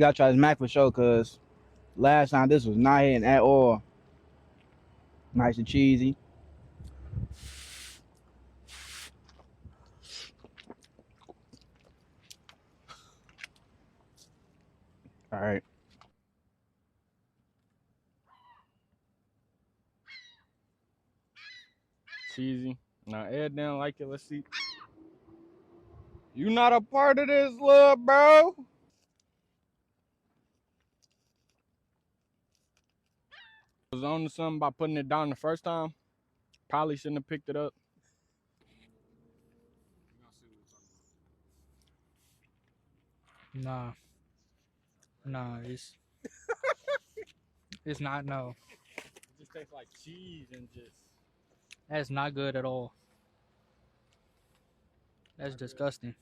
Gotta try this mac for sure, cause last time this was not hitting at all. Nice and cheesy. All right. Cheesy. Now Ed didn't like it. Let's see. You not a part of this, little bro. Was on to something by putting it down the first time. Probably shouldn't have picked it up. Nah, it's not. No, It just tastes like cheese and just. that's not good at all. That's disgusting.